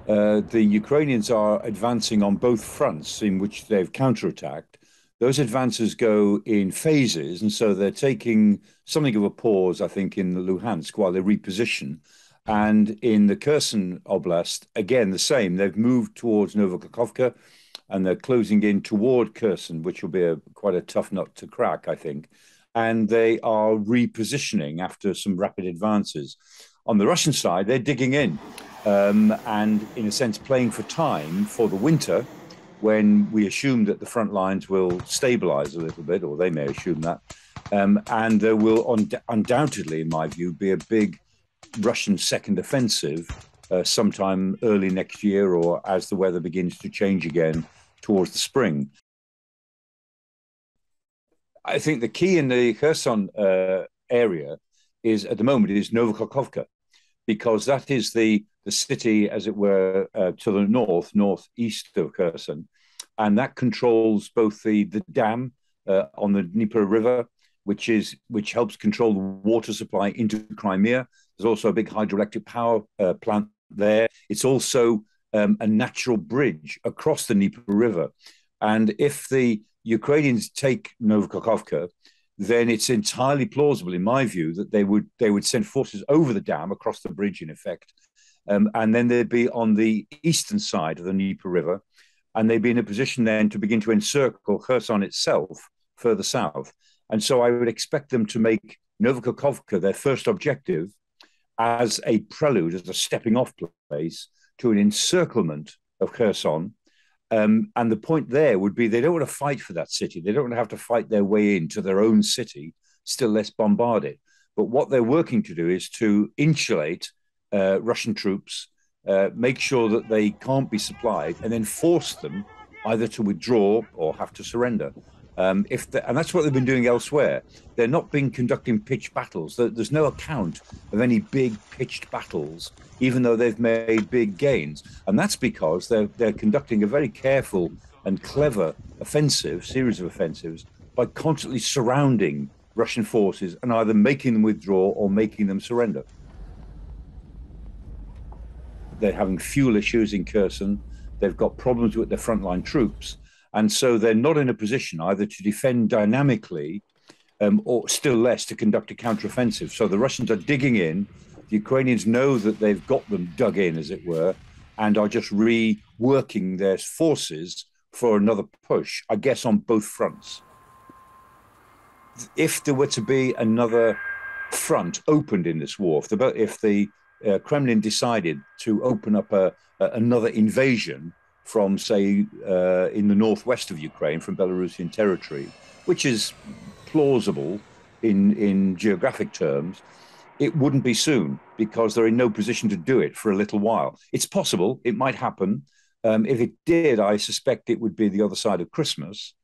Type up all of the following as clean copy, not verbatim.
The Ukrainians are advancing on both fronts in which they've counterattacked. Those advances go in phases, and so they're taking something of a pause, I think, in the Luhansk while they reposition. And in the Kherson Oblast, again, the same. They've moved towards Novokakhovka and they're closing in toward Kherson, which will be quite a tough nut to crack, I think. And they are repositioning after some rapid advances. On the Russian side, they're digging in and, in a sense, playing for time for the winter when we assume that the front lines will stabilize a little bit, or they may assume that. And there will undoubtedly, in my view, be a big Russian second offensive sometime early next year or as the weather begins to change again towards the spring. I think the key in the Kherson area is at the moment is Novokakhovka, because that is the city, as it were, to the northeast of Kherson, and that controls both the dam on the Dnieper River, which helps control the water supply into Crimea. There's also a big hydroelectric power plant there. It's also a natural bridge across the Dnieper River, and if the Ukrainians take Novokakhovka, then it's entirely plausible, in my view, that they would send forces over the dam across the bridge, in effect, and then they'd be on the eastern side of the Dnieper River, and they'd be in a position then to begin to encircle Kherson itself further south. And so I would expect them to make Novokakhovka their first objective as a prelude, as a stepping off place to an encirclement of Kherson. And the point there would be they don't want to fight for that city. They don't want to have to fight their way into their own city, still less bombard it. But what they're working to do is to insulate Russian troops, make sure that they can't be supplied, and then force them either to withdraw or have to surrender. And that's what they've been doing elsewhere. They're not been conducting pitched battles. There's no account of any big pitched battles, even though they've made big gains. And that's because they're conducting a very careful and clever series of offensives, by constantly surrounding Russian forces and either making them withdraw or making them surrender. They're having fuel issues in Kherson. They've got problems with their frontline troops. And so they're not in a position either to defend dynamically or still less to conduct a counteroffensive. So the Russians are digging in. The Ukrainians know that they've got them dug in, as it were, and are just reworking their forces for another push, I guess, on both fronts. If there were to be another front opened in this war, if the Kremlin decided to open up another invasion from, say, in the northwest of Ukraine, from Belarusian territory, which is plausible in geographic terms, it wouldn't be soon, because they're in no position to do it for a little while. It's possible, it might happen. If it did, I suspect it would be the other side of Christmas,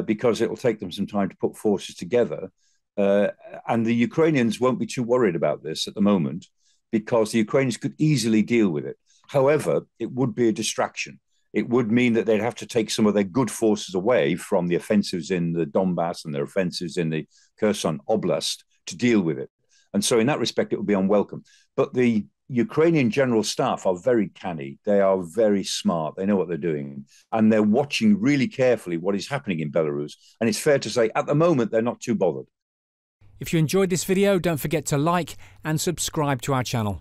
because it will take them some time to put forces together. And the Ukrainians won't be too worried about this at the moment, because the Ukrainians could easily deal with it. However, it would be a distraction. It would mean that they'd have to take some of their good forces away from the offensives in the Donbass and their offensives in the Kherson Oblast to deal with it. And so in that respect, it would be unwelcome. But the Ukrainian general staff are very canny. They are very smart. They know what they're doing. And they're watching really carefully what is happening in Belarus. And it's fair to say, at the moment, they're not too bothered. If you enjoyed this video, don't forget to like and subscribe to our channel.